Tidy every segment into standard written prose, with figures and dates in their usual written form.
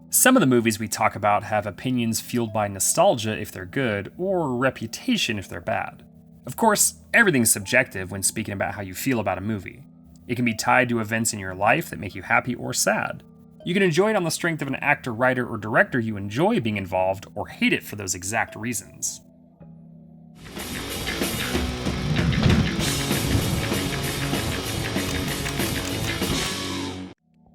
Some of the movies we talk about have opinions fueled by nostalgia if they're good, or reputation if they're bad. Of course, everything's subjective when speaking about how you feel about a movie. It can be tied to events in your life that make you happy or sad. You can enjoy it on the strength of an actor, writer, or director you enjoy being involved, or hate it for those exact reasons.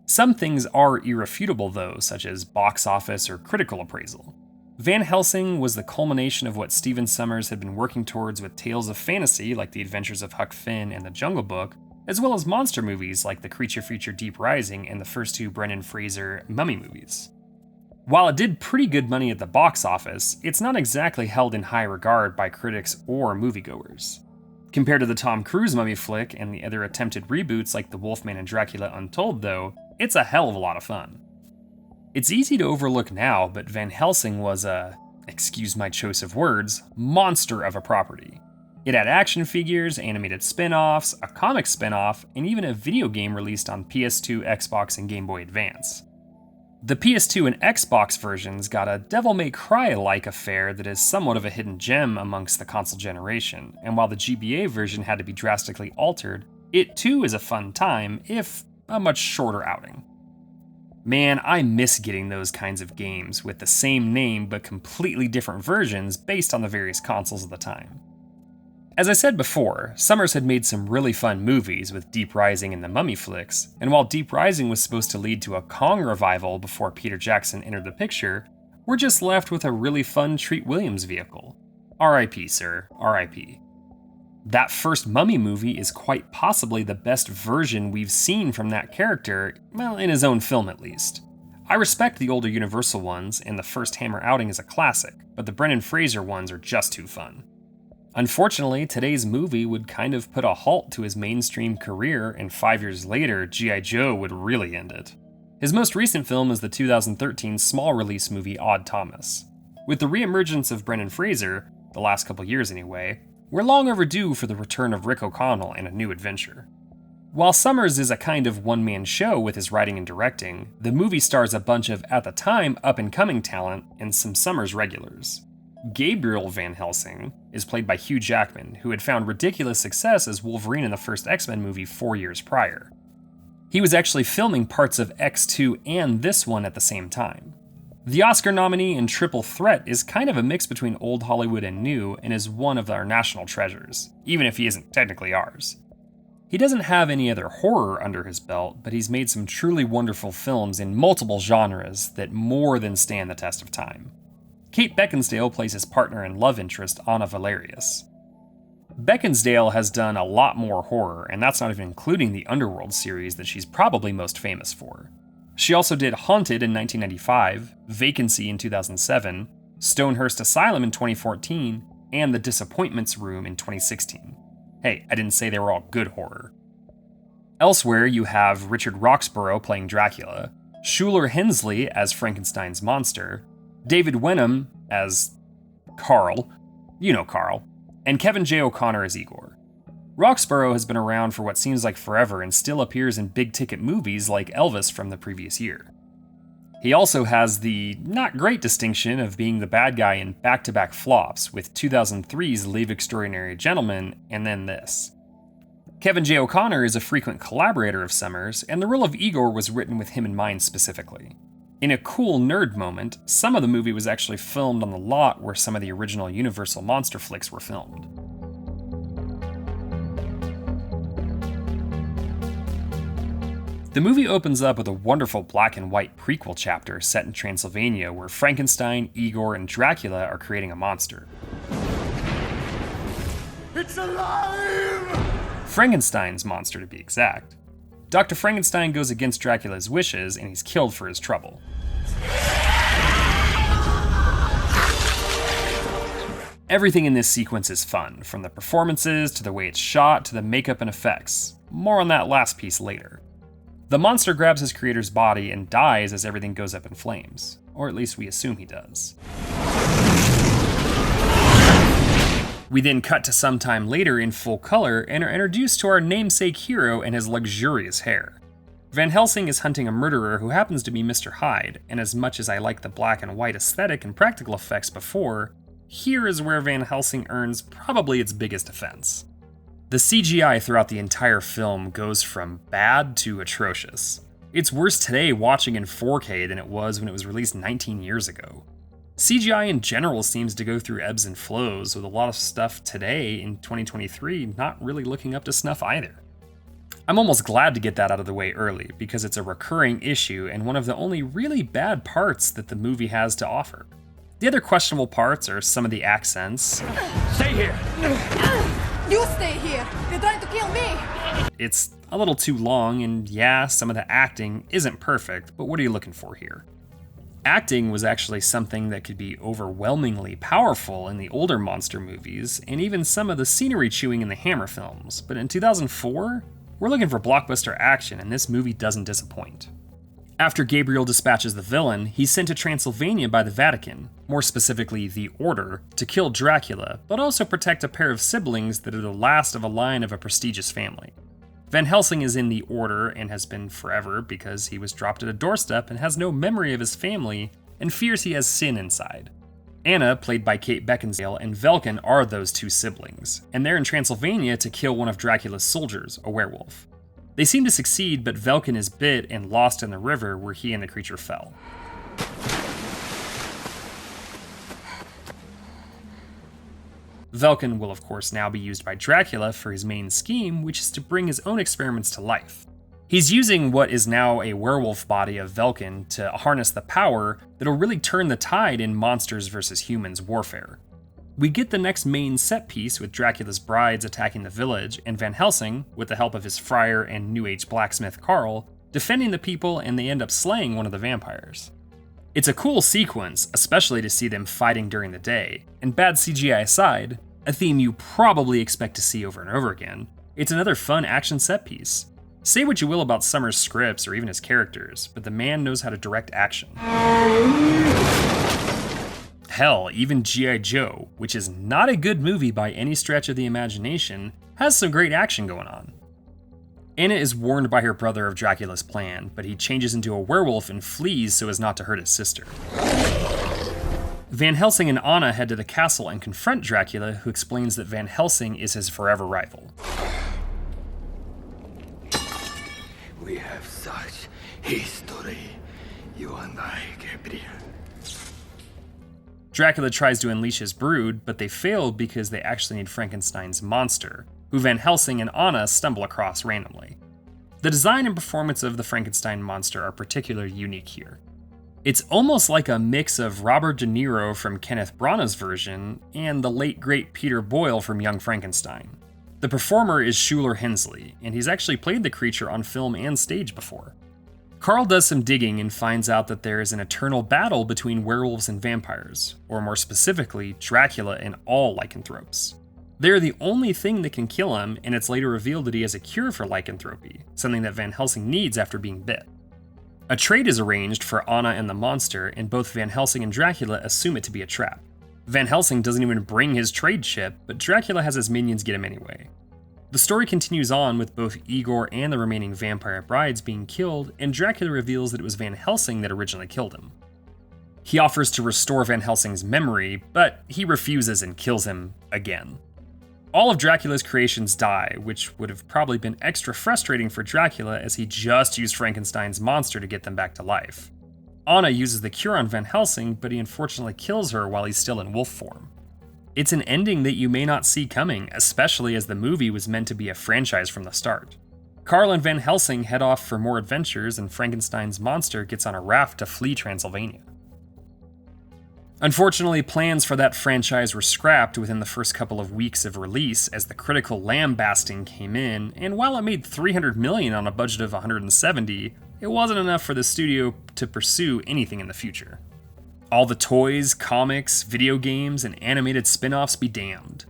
Some things are irrefutable though, such as box office or critical appraisal. Van Helsing was the culmination of what Stephen Sommers had been working towards with tales of fantasy like The Adventures of Huck Finn and The Jungle Book, as well as monster movies like the creature feature Deep Rising and the first two Brendan Fraser Mummy movies. While it did pretty good money at the box office, it's not exactly held in high regard by critics or moviegoers. Compared to the Tom Cruise Mummy flick and the other attempted reboots like the Wolfman and Dracula Untold though, it's a hell of a lot of fun. It's easy to overlook now, but Van Helsing was a, excuse my choice of words, monster of a property. It had action figures, animated spin-offs, a comic spin-off, and even a video game released on PS2, Xbox, and Game Boy Advance. The PS2 and Xbox versions got a Devil May Cry-like affair that is somewhat of a hidden gem amongst the console generation, and while the GBA version had to be drastically altered, it too is a fun time, if a much shorter outing. Man, I miss getting those kinds of games with the same name but completely different versions based on the various consoles of the time. As I said before, Sommers had made some really fun movies with Deep Rising and the Mummy flicks, and while Deep Rising was supposed to lead to a Kong revival before Peter Jackson entered the picture, we're just left with a really fun Treat Williams vehicle. R.I.P., sir, R.I.P. That first Mummy movie is quite possibly the best version we've seen from that character, well, in his own film at least. I respect the older Universal ones, and the first Hammer outing is a classic, but the Brendan Fraser ones are just too fun. Unfortunately, today's movie would kind of put a halt to his mainstream career, and 5 years later, G.I. Joe would really end it. His most recent film is the 2013 small release movie Odd Thomas. With the re-emergence of Brendan Fraser, the last couple years anyway, we're long overdue for the return of Rick O'Connell and a new adventure. While Sommers is a kind of one-man show with his writing and directing, the movie stars a bunch of, at the time, up-and-coming talent and some Sommers regulars. Gabriel Van Helsing is played by Hugh Jackman, who had found ridiculous success as Wolverine in the first X-Men movie 4 years prior. He was actually filming parts of X2 and this one at the same time. The Oscar nominee in Triple Threat is kind of a mix between old Hollywood and new, and is one of our national treasures, even if he isn't technically ours. He doesn't have any other horror under his belt, but he's made some truly wonderful films in multiple genres that more than stand the test of time. Kate Beckinsale plays his partner and love interest, Anna Valerius. Beckinsale has done a lot more horror, and that's not even including the Underworld series that she's probably most famous for. She also did Haunted in 1995, Vacancy in 2007, Stonehurst Asylum in 2014, and The Disappointments Room in 2016. Hey, I didn't say they were all good horror. Elsewhere, you have Richard Roxburgh playing Dracula, Shuler Hensley as Frankenstein's monster, David Wenham as Carl, you know Carl, and Kevin J. O'Connor as Igor. Roxburgh has been around for what seems like forever and still appears in big-ticket movies like Elvis from the previous year. He also has the not great distinction of being the bad guy in back-to-back flops with 2003's Leave Extraordinary Gentlemen and then this. Kevin J. O'Connor is a frequent collaborator of Sommers, and the role of Igor was written with him in mind specifically. In a cool nerd moment, some of the movie was actually filmed on the lot where some of the original Universal monster flicks were filmed. The movie opens up with a wonderful black and white prequel chapter set in Transylvania where Frankenstein, Igor, and Dracula are creating a monster. It's alive! Frankenstein's monster, to be exact. Dr. Frankenstein goes against Dracula's wishes and he's killed for his trouble. Everything in this sequence is fun, from the performances to the way it's shot to the makeup and effects. More on that last piece later. The monster grabs his creator's body and dies as everything goes up in flames. Or at least we assume he does. We then cut to some time later in full color and are introduced to our namesake hero and his luxurious hair. Van Helsing is hunting a murderer who happens to be Mr. Hyde, and as much as I like the black and white aesthetic and practical effects before, here is where Van Helsing earns probably its biggest offense. The CGI throughout the entire film goes from bad to atrocious. It's worse today watching in 4K than it was when it was released 19 years ago. CGI in general seems to go through ebbs and flows, with a lot of stuff today in 2023 not really looking up to snuff either. I'm almost glad to get that out of the way early, because it's a recurring issue and one of the only really bad parts that the movie has to offer. The other questionable parts are some of the accents. Stay here! You stay here! You're trying to kill me! It's a little too long, and yeah, some of the acting isn't perfect, but what are you looking for here? Acting was actually something that could be overwhelmingly powerful in the older monster movies, and even some of the scenery chewing in the Hammer films, but in 2004, we're looking for blockbuster action, and this movie doesn't disappoint. After Gabriel dispatches the villain, he's sent to Transylvania by the Vatican, more specifically the Order, to kill Dracula, but also protect a pair of siblings that are the last of a line of a prestigious family. Van Helsing is in the Order and has been forever because he was dropped at a doorstep and has no memory of his family and fears he has sin inside. Anna, played by Kate Beckinsale, and Velkin are those two siblings, and they're in Transylvania to kill one of Dracula's soldiers, a werewolf. They seem to succeed, but Velkin is bit and lost in the river where he and the creature fell. Velkin will of course now be used by Dracula for his main scheme, which is to bring his own experiments to life. He's using what is now a werewolf body of Velkin to harness the power that'll really turn the tide in monsters versus humans warfare. We get the next main set piece with Dracula's brides attacking the village, and Van Helsing, with the help of his friar and New Age blacksmith Carl, defending the people, and they end up slaying one of the vampires. It's a cool sequence, especially to see them fighting during the day, and bad CGI aside, a theme you probably expect to see over and over again, it's another fun action set piece. Say what you will about Sommers' scripts or even his characters, but the man knows how to direct action. Hell, even G.I. Joe, which is not a good movie by any stretch of the imagination, has some great action going on. Anna is warned by her brother of Dracula's plan, but he changes into a werewolf and flees so as not to hurt his sister. Van Helsing and Anna head to the castle and confront Dracula, who explains that Van Helsing is his forever rival. We have such history, you and I, Gabriel. Dracula tries to unleash his brood, but they fail because they actually need Frankenstein's monster, who Van Helsing and Anna stumble across randomly. The design and performance of the Frankenstein monster are particularly unique here. It's almost like a mix of Robert De Niro from Kenneth Branagh's version and the late great Peter Boyle from Young Frankenstein. The performer is Shuler Hensley, and he's actually played the creature on film and stage before. Carl does some digging and finds out that there is an eternal battle between werewolves and vampires, or more specifically, Dracula and all lycanthropes. They're the only thing that can kill him, and it's later revealed that he has a cure for lycanthropy, something that Van Helsing needs after being bit. A trade is arranged for Anna and the monster, and both Van Helsing and Dracula assume it to be a trap. Van Helsing doesn't even bring his trade ship, but Dracula has his minions get him anyway. The story continues on with both Igor and the remaining vampire brides being killed, and Dracula reveals that it was Van Helsing that originally killed him. He offers to restore Van Helsing's memory, but he refuses and kills him again. All of Dracula's creations die, which would have probably been extra frustrating for Dracula as he just used Frankenstein's monster to get them back to life. Anna uses the cure on Van Helsing, but he unfortunately kills her while he's still in wolf form. It's an ending that you may not see coming, especially as the movie was meant to be a franchise from the start. Carl and Van Helsing head off for more adventures, and Frankenstein's monster gets on a raft to flee Transylvania. Unfortunately, plans for that franchise were scrapped within the first couple of weeks of release as the critical lambasting came in, and while it made $300 million on a budget of $170, it wasn't enough for the studio to pursue anything in the future. All the toys, comics, video games, and animated spin-offs be damned.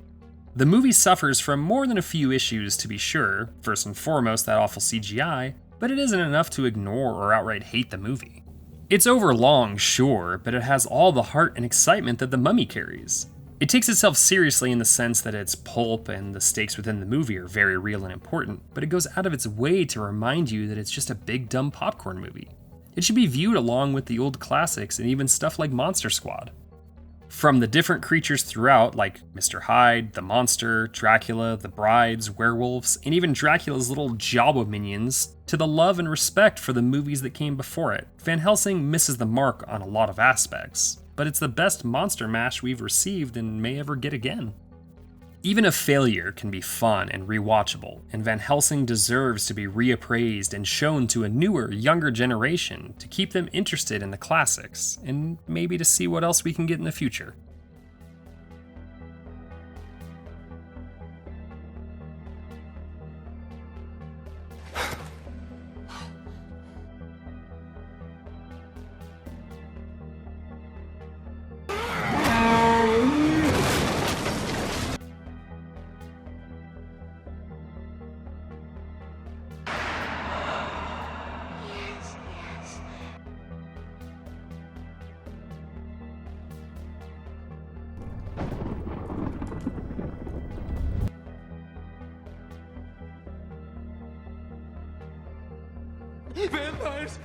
The movie suffers from more than a few issues, to be sure, first and foremost that awful CGI, but it isn't enough to ignore or outright hate the movie. It's overlong, sure, but it has all the heart and excitement that The Mummy carries. It takes itself seriously in the sense that its pulp and the stakes within the movie are very real and important, but it goes out of its way to remind you that it's just a big dumb popcorn movie. It should be viewed along with the old classics and even stuff like Monster Squad. From the different creatures throughout, like Mr. Hyde, the Monster, Dracula, the Brides, werewolves, and even Dracula's little JoBlo minions, to the love and respect for the movies that came before it, Van Helsing misses the mark on a lot of aspects, but it's the best monster mash we've received and may ever get again. Even a failure can be fun and rewatchable, and Van Helsing deserves to be reappraised and shown to a newer, younger generation to keep them interested in the classics, and maybe to see what else we can get in the future. Vampires!